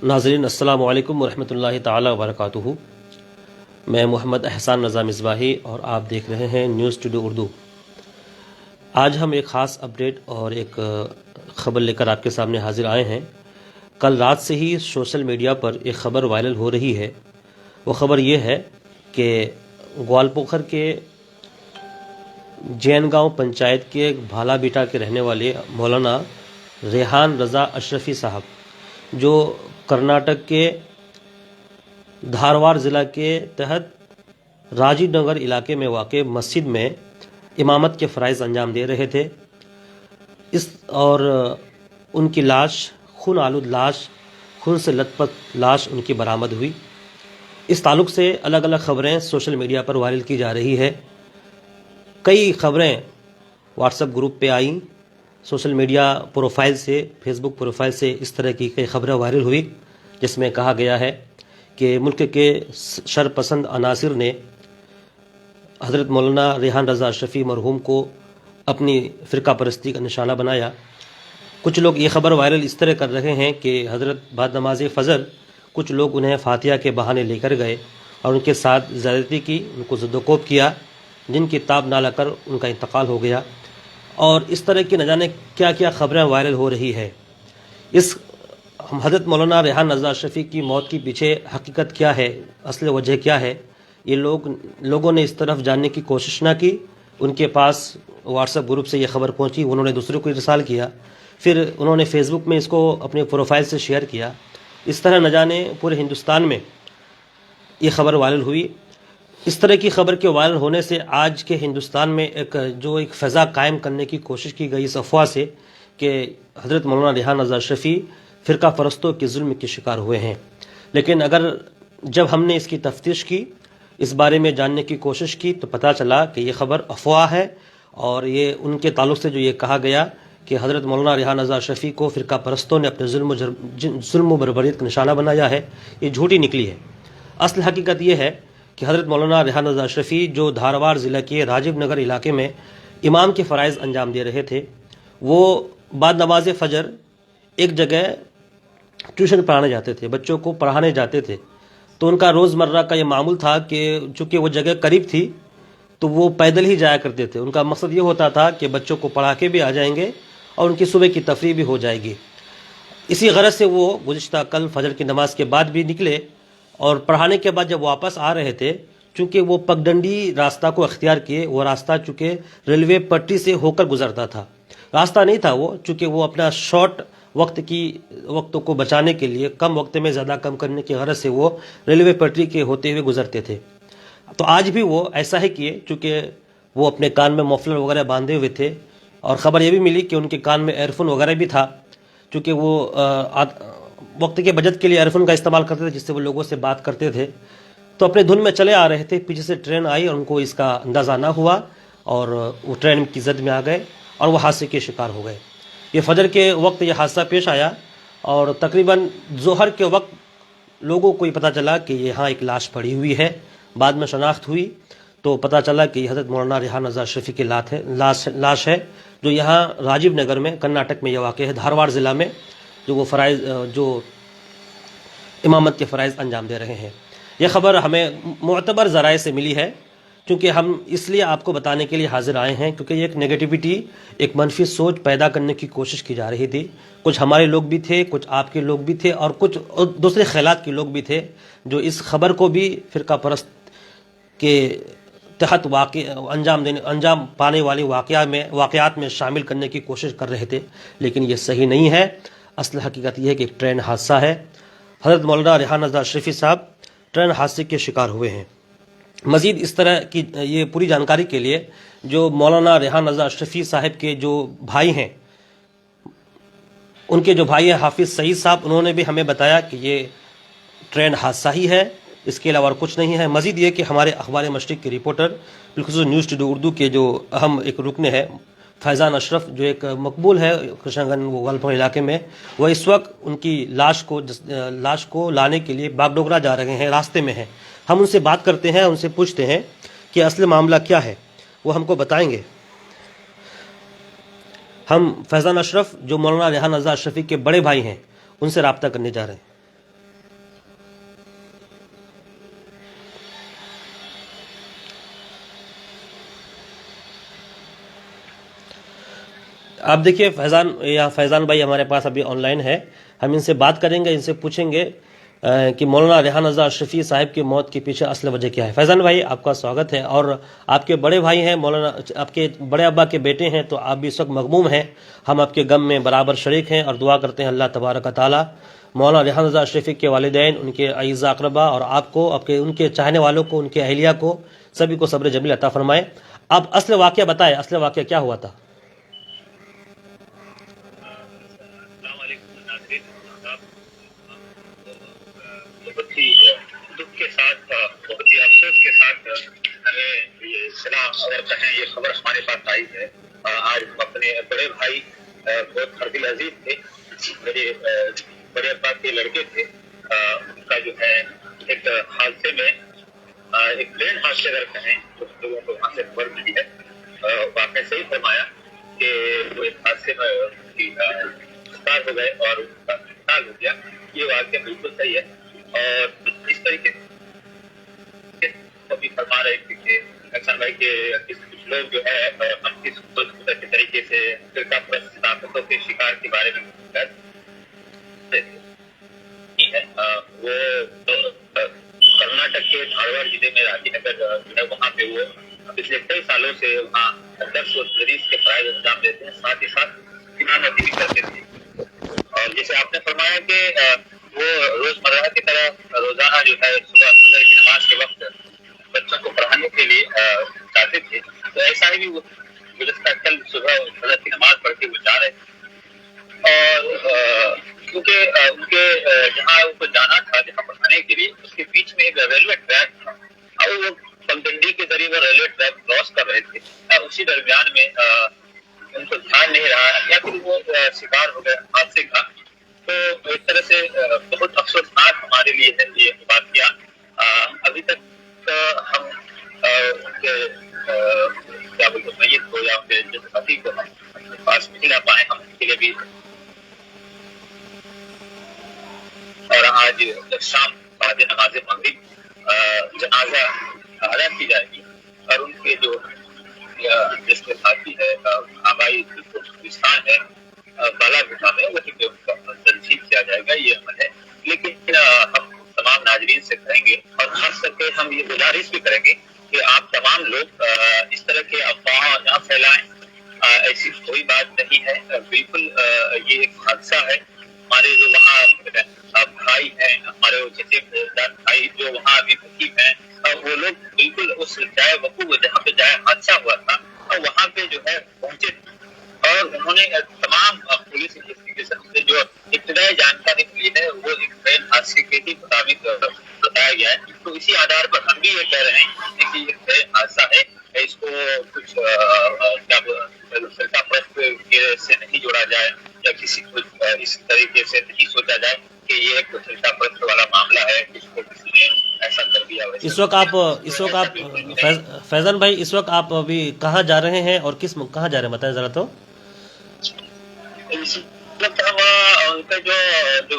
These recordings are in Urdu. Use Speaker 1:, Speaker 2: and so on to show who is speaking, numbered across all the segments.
Speaker 1: ناظرین السلام علیکم ورحمۃ اللہ تعالی وبرکاتہ۔ میں محمد احسان رضا مصباحی اور آپ دیکھ رہے ہیں نیوز ٹوڈے اردو۔ آج ہم ایک خاص اپڈیٹ اور ایک خبر لے کر آپ کے سامنے حاضر آئے ہیں۔ کل رات سے ہی سوشل میڈیا پر ایک خبر وائرل ہو رہی ہے۔ وہ خبر یہ ہے کہ گوالپوکھر کے جین گاؤں پنچایت کے بھالا بیٹا کے رہنے والے مولانا ریحان رضا اشرفی صاحب، جو کرناٹک کے دھاروار ضلع کے تحت راجیو نگر علاقے میں واقع مسجد میں امامت کے فرائض انجام دے رہے تھے، اور ان کی لاش، خون آلود لاش، خون سے لت پت لاش ان کی برآمد ہوئی۔ اس تعلق سے الگ الگ خبریں سوشل میڈیا پر وائرل کی جا رہی ہے۔ کئی خبریں واٹس ایپ گروپ پہ آئیں، سوشل میڈیا پروفائل سے، فیس بک پروفائل سے اس طرح کی کئی خبریں وائرل ہوئی، جس میں کہا گیا ہے کہ ملک کے شرپسند عناصر نے حضرت مولانا ریحان رضا اشرفی مرحوم کو اپنی فرقہ پرستی کا نشانہ بنایا۔ کچھ لوگ یہ خبر وائرل اس طرح کر رہے ہیں کہ حضرت بعد نماز فجر کچھ لوگ انہیں فاتحہ کے بہانے لے کر گئے اور ان کے ساتھ زیادتی کی، ان کو زد و کوب کیا، جن کی تاب نہ لا کر ان کا انتقال ہو گیا، اور اس طرح کی نہ جانے کیا کیا خبریں وائرل ہو رہی ہے۔ اس حضرت مولانا ریحان رضا اشرفی کی موت کے پیچھے حقیقت کیا ہے، اصل وجہ کیا ہے، یہ لوگوں نے اس طرف جاننے کی کوشش نہ کی۔ ان کے پاس واٹس ایپ گروپ سے یہ خبر پہنچی، انہوں نے دوسروں کو ارسال کیا، پھر انہوں نے فیس بک میں اس کو اپنے پروفائل سے شیئر کیا۔ اس طرح نہ جانے پورے ہندوستان میں یہ خبر وائرل ہوئی۔ اس طرح کی خبر کے وائرل ہونے سے آج کے ہندوستان میں ایک فضا قائم کرنے کی کوشش کی گئی اس افواہ سے کہ حضرت مولانا ریحان رضا اشرفی فرقہ پرستوں کے ظلم کے شکار ہوئے ہیں۔ لیکن جب ہم نے اس کی تفتیش کی، اس بارے میں جاننے کی کوشش کی، تو پتہ چلا کہ یہ خبر افواہ ہے، اور یہ ان کے تعلق سے جو یہ کہا گیا کہ حضرت مولانا ریحان رضا اشرفی کو فرقہ پرستوں نے اپنے ظلم و بربریت کا نشانہ بنایا ہے، یہ جھوٹی نکلی ہے۔ اصل حقیقت یہ ہے کہ حضرت مولانا ریحان رضا اشرفی جو دھاروار ضلع کے راجیو نگر علاقے میں امام کے فرائض انجام دے رہے تھے، وہ بعد نماز فجر ایک جگہ ٹیوشن پڑھانے جاتے تھے، بچوں کو پڑھانے جاتے تھے۔ تو ان کا روزمرہ کا یہ معمول تھا کہ چونکہ وہ جگہ قریب تھی تو وہ پیدل ہی جایا کرتے تھے۔ ان کا مقصد یہ ہوتا تھا کہ بچوں کو پڑھا کے بھی آ جائیں گے اور ان کی صبح کی تفریح بھی ہو جائے گی۔ اسی غرض سے وہ گزشتہ کل فجر کی نماز کے بعد بھی نکلے، اور پڑھانے کے بعد جب واپس آ رہے تھے، چونکہ وہ پگڈنڈی راستہ کو اختیار کیے، وہ راستہ چونکہ ریلوے پٹری سے ہو کر گزرتا تھا، راستہ نہیں تھا وہ، چونکہ وہ اپنا شارٹ وقت کو بچانے کے لیے، کم وقت میں زیادہ کم کرنے کی غرض سے وہ ریلوے پٹری کے ہوتے ہوئے گزرتے تھے۔ تو آج بھی وہ ایسا ہی کیے، چونکہ وہ اپنے کان میں مفلر وغیرہ باندھے ہوئے تھے، اور خبر یہ بھی ملی کہ ان کے کان میں ایئر فون وغیرہ بھی تھا، چونکہ وہ وقت کے بچت کے لیے ایئر فون کا استعمال کرتے تھے، جس سے وہ لوگوں سے بات کرتے تھے۔ تو اپنے دھن میں چلے آ رہے تھے، پیچھے سے ٹرین آئی اور ان کو اس کا اندازہ نہ ہوا، اور وہ ٹرین کی زد میں آ گئے اور وہ حادثے کے شکار ہو گئے۔ یہ فجر کے وقت یہ حادثہ پیش آیا، اور تقریباً ظہر کے وقت لوگوں کو یہ پتہ چلا کہ یہاں ایک لاش پڑی ہوئی ہے۔ بعد میں شناخت ہوئی تو پتہ چلا کہ یہ حضرت مولانا ریحان رضا اشرفی کی لاش ہے، جو یہاں راجیو نگر میں، کرناٹک میں یہ واقع ہے، دھاروار ضلع میں، جو امامت کے فرائض انجام دے رہے ہیں۔ یہ خبر ہمیں معتبر ذرائع سے ملی ہے، کیونکہ ہم اس لیے آپ کو بتانے کے لیے حاضر آئے ہیں، کیونکہ یہ ایک نیگیٹیوٹی، ایک منفی سوچ پیدا کرنے کی کوشش کی جا رہی تھی۔ کچھ ہمارے لوگ بھی تھے، کچھ آپ کے لوگ بھی تھے، اور کچھ دوسرے خیالات کے لوگ بھی تھے، جو اس خبر کو بھی فرقہ پرست کے تحت انجام پانے والے واقعات میں شامل کرنے کی کوشش کر رہے تھے، لیکن یہ صحیح نہیں ہے۔ اصل حقیقت یہ ہے کہ ایک ٹرین حادثہ ہے۔ حضرت مولانا ریحان رضا اشرفی صاحب ٹرین حادثے کے شکار ہوئے ہیں۔ مزید اس طرح کی یہ پوری جانکاری کے لیے جو مولانا ریحان رضا اشرفی صاحب کے جو بھائی ہیں، ان کے جو بھائی ہیں حافظ سعید صاحب، انہوں نے بھی ہمیں بتایا کہ یہ ٹرین حادثہ ہی ہے، اس کے علاوہ کچھ نہیں ہے۔ مزید یہ کہ ہمارے اخبار مشرق کے رپورٹر، بالخصوص نیوز ٹوڈے اردو کے جو اہم ایک رکن ہے فیضان اشرف، جو ایک مقبول ہے کرشن گنج گوالپور علاقے میں، وہ اس وقت ان کی لاش کو لانے کے لیے باگڈوگرا جا رہے ہیں، راستے میں ہیں۔ ہم ان سے بات کرتے ہیں، ان سے پوچھتے ہیں کہ اصل معاملہ کیا ہے، وہ ہم کو بتائیں گے۔ ہم فیضان اشرف، جو مولانا ریحان رضا اشرفی کے بڑے بھائی ہیں، ان سے رابطہ کرنے جا رہے ہیں۔ آپ دیکھیے فیضان بھائی ہمارے پاس ابھی آن لائن ہے، ہم ان سے بات کریں گے، ان سے پوچھیں گے کہ مولانا ریحان رضا اشرفی صاحب کی موت کے پیچھے اصل وجہ کیا ہے۔ فیضان بھائی آپ کا سواگت ہے، اور آپ کے بڑے بھائی ہیں مولانا، آپ کے بڑے ابا کے بیٹے ہیں، تو آپ بھی اس وقت مغموم ہیں، ہم آپ کے غم میں برابر شریک ہیں اور دعا کرتے ہیں اللہ تبارک و تعالی مولانا ریحان رضا اشرفی کے والدین، ان کے اعزاء اقربا اور آپ کو، ان کے چاہنے والوں کو، ان کے اہلیہ کو، سبھی کو صبر جمیل عطا فرمائے۔ آپ اصل واقعہ بتائیں، اصل واقعہ کیا ہوا تھا؟
Speaker 2: السلام علیکم ناظرین، بہت ہی دکھ کے ساتھ، بہت ہی افسوس کے ساتھ ہمیں یہ اصطلاح اگر کہیں یہ خبر ہمارے پاس آئی ہے۔ آج ہم اپنے بڑے بھائی بہت قابل عزیز تھے، میرے بڑے ابا کے لڑکے تھے، ان کا جو ہے ایک حادثے میں، ایک ٹرین حادثے اگر کہیں تو لوگوں کو وہاں سے خبر ملی ہے۔ واقعہ صحیح فرمایا کہ وہ ایک حادثے میں گرفتار ہو گئے اور ان کا انتقال ہو گیا، یہ واقعہ بالکل صحیح ہے۔ اور اس طریقے سے ابھی فرما رہے تھے کہ احسان بھائی کے کچھ لوگ جو ہے اپنی سوچ کے طریقے سے فرقہ پرست طاقتوں کے شکار کے بارے میں ہے۔ وہ کرناٹک کے دھارواڑ ضلع میں راجی نگر جو ہے، وہاں پہ وہ پچھلے کئی سالوں سے وہاں درس و تدریس کے فرائض انجام دیتے ہیں، ساتھ ہی ساتھ امامتی بھی کرتے تھے۔ اور جیسے آپ نے فرمایا کہ وہ روزمرہ کی طرح روزانہ جو ہے صبح فجر کی نماز کے وقت بچوں کو پڑھانے کے لیے جاتے تھے، تو ایسا ہی بھی وہ گزشتہ کل صبح فجر کی نماز پڑھ کے وہ جا رہے تھے، اور کیونکہ ان کے جہاں ان کو جانا تھا، جہاں پڑھانے کے لیے، اس کے بیچ میں ایک ریلوے ٹریک تھا، اور وہ پگڈنڈی کے ذریعے وہ ریلوے ٹریک کراس کر رہے تھے، اور اسی درمیان میں ان کو دھیان نہیں رہا یا پھر وہ شکار ہو گئے حادثے کا۔ تو ایک طرح سے بہت افسوسناک ہمارے لیے ہے یہ واقعہ۔ ابھی تک ہم ان کے کیا بولتے میت کو یا ان کے جسماتی کو ہم اپنے پاس نہیں لا پائے، ہم ان کے لیے بھی۔ اور آج شام بعد نماز مغرب جنازہ ادا کی جائے گی، اور ان کے جو جس کے ساتھی ہے آبائی پاکستان ہے بالا گھٹا میں، وہیں پہ ان کا تنصیب کیا جائے گا، یہ عمل ہے۔ لیکن ہم تمام ناظرین سے کہیں گے، اور خاص کر کے ہم یہ گزارش بھی کریں گے کہ آپ تمام لوگ اس طرح کے افواہ نہ پھیلائیں، ایسی کوئی بات نہیں ہے، بالکل یہ ایک حادثہ ہے۔ ہمارے جو وہاں بھائی ہیں، ہمارے چچے بھائی جو وہاں ابھی مقیم ہیں، وہ لوگ بالکل اس جائے وقوع جہاں پہ جائے حادثہ ہوا تھا، اور وہاں پہ جو ہے پہنچے تھے، اور انہوں نے تمام پولیس انویسٹیگیشن سے جو ابتدائی جانکاری ملی ہے وہ ایک ٹرین حادثے کے ہی مطابق بتایا گیا ہے۔ تو اسی آدھار پر ہم بھی یہ کہہ رہے ہیں کہ یہ ٹرین حادثہ ہے، اس کو کچھ فرقہ پرست سے نہیں جوڑا جائے، یا کسی کو اس طریقے سے نہیں سوچا جائے کہ یہ ایک فرقہ پرست والا معاملہ ہے، جس کو کسی نے ایسا کر دیا۔
Speaker 1: اس وقت آپ فیضان بھائی، اس وقت آپ ابھی کہاں جا رہے ہیں اور کہاں جا رہے ہیں بتائیں ذرا تو۔
Speaker 2: اس وقت ہم ان کا جو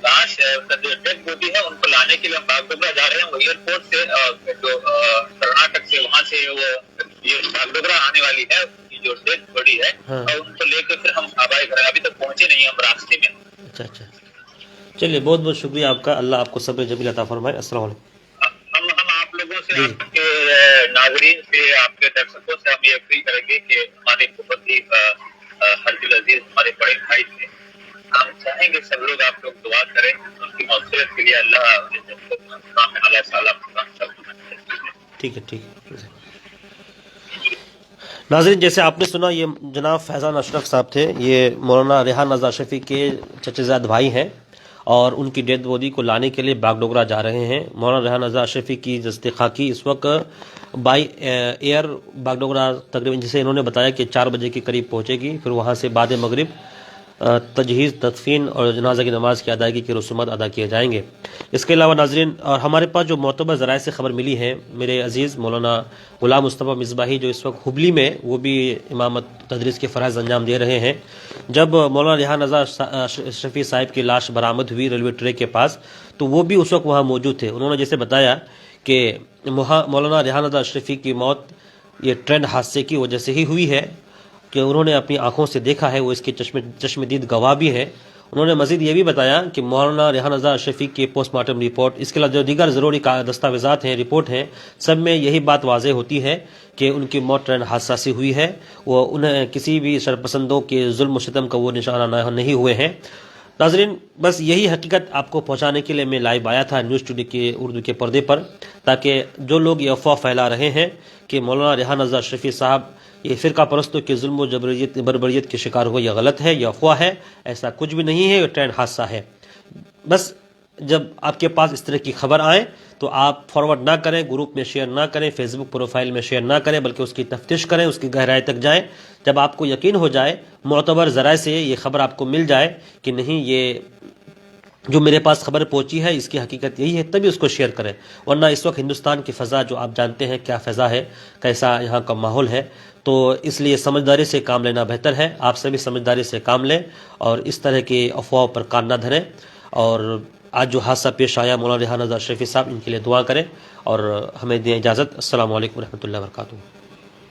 Speaker 2: لاش ہے، ان کا جو ڈیڈ باڈی ہے، ان کو لانے کے لیے ہم باگڈوگرا جا رہے ہیں۔ وہ ایئرپورٹ سے جو کرناٹک سے وہاں سے وہ یہ باگڈوگرا آنے والی ہے، جو ڈیڈ باڈی ہے، اور ان کو لے کے پھر ہم آبائی گھر، ابھی تک پہنچے نہیں، ہم راستے میں۔
Speaker 1: اچھا، چلیے بہت بہت شکریہ آپ کا، اللہ آپ کو صبر جمیل عطا فرمائے۔ السلام علیکم۔
Speaker 2: ہم آپ لوگوں سے، آپ کے ناظرین سے، آپ کے درشکوں سے ہم یہ اپیل کریں گے کہ ہمارے بہت ہی حرج العزیز ہمارے بڑے بھائی تھے، ہم چاہیں گے سب لوگ آپ لوگ دعا کریں ان کی مغفرت کے لیے، اللہ
Speaker 1: ٹھیک ہے۔ ناظرین، جیسے آپ نے سنا، یہ جناب فیضان اشرف صاحب تھے، یہ مولانا ریحان رضا اشرفی کے چچے زاد بھائی ہیں، اور ان کی ڈیڈ باڈی کو لانے کے لیے باگڈوگرا جا رہے ہیں۔ مولانا ریحان رضا اشرفی کی جسد خاکی اس وقت بائی ایئر باگڈوگرا تقریباً، جسے انہوں نے بتایا کہ 4 بجے کے قریب پہنچے گی، پھر وہاں سے بعد مغرب تجہیز، تدفین اور جنازہ کی نماز کی ادائیگی کے رسومات ادا کیے جائیں گے۔ اس کے علاوہ ناظرین، اور ہمارے پاس جو معتبر ذرائع سے خبر ملی ہے، میرے عزیز مولانا غلام مصطفیٰ مصباحی جو اس وقت ہبلی میں، وہ بھی امامت تدریس کے فرائض انجام دے رہے ہیں۔ جب مولانا ریحان رضا اشرفی صاحب کی لاش برآمد ہوئی ریلوے ٹریک کے پاس، تو وہ بھی اس وقت وہاں موجود تھے۔ انہوں نے جیسے بتایا کہ مولانا ریحان رضا اشرفی کی موت یہ ٹرین حادثے کی وجہ سے ہی ہوئی ہے، کہ انہوں نے اپنی آنکھوں سے دیکھا ہے، وہ اس کے چشمدید گواہ بھی ہیں۔ انہوں نے مزید یہ بھی بتایا کہ مولانا ریحان رضا اشرفی کی پوسٹ مارٹم رپورٹ، اس کے علاوہ جو دیگر ضروری دستاویزات ہیں، رپورٹ ہیں، سب میں یہی بات واضح ہوتی ہے کہ ان کی موت ٹرین حادثہ سے ہوئی ہے، وہ انہیں کسی بھی شرپسندوں کے ظلم و ستم کا وہ نشانہ نہیں ہوئے ہیں۔ ناظرین، بس یہی حقیقت آپ کو پہنچانے کے لیے میں لائیو آیا تھا نیوز ٹوڈے کے اردو کے پردے پر، تاکہ جو لوگ یہ افواہ پھیلا رہے ہیں کہ مولانا ریحان رضا اشرفی صاحب یہ فرقہ پرستوں کے ظلم و بربریت کے شکار ہوئے، یہ غلط ہے، یہ افواہ ہے، ایسا کچھ بھی نہیں ہے، یہ ٹرین حادثہ ہے۔ بس جب آپ کے پاس اس طرح کی خبر آئے تو آپ فارورڈ نہ کریں، گروپ میں شیئر نہ کریں، فیس بک پروفائل میں شیئر نہ کریں، بلکہ اس کی تفتیش کریں، اس کی گہرائی تک جائیں۔ جب آپ کو یقین ہو جائے، معتبر ذرائع سے یہ خبر آپ کو مل جائے کہ نہیں، یہ جو میرے پاس خبر پہنچی ہے اس کی حقیقت یہی ہے، تبھی اس کو شیئر کریں۔ ورنہ اس وقت ہندوستان کی فضا جو آپ جانتے ہیں کیا فضا ہے، کیسا یہاں کا ماحول ہے، تو اس لیے سمجھداری سے کام لینا بہتر ہے۔ آپ سبھی سمجھداری سے کام لیں اور اس طرح کے افواہوں پر کان نہ دھریں، اور آج جو حادثہ پیش آیا مولانا ریحان رضا اشرفی صاحب، ان کے لیے دعا کریں اور ہمیں دیں اجازت۔ السلام علیکم ورحمۃ اللہ وبرکاتہ۔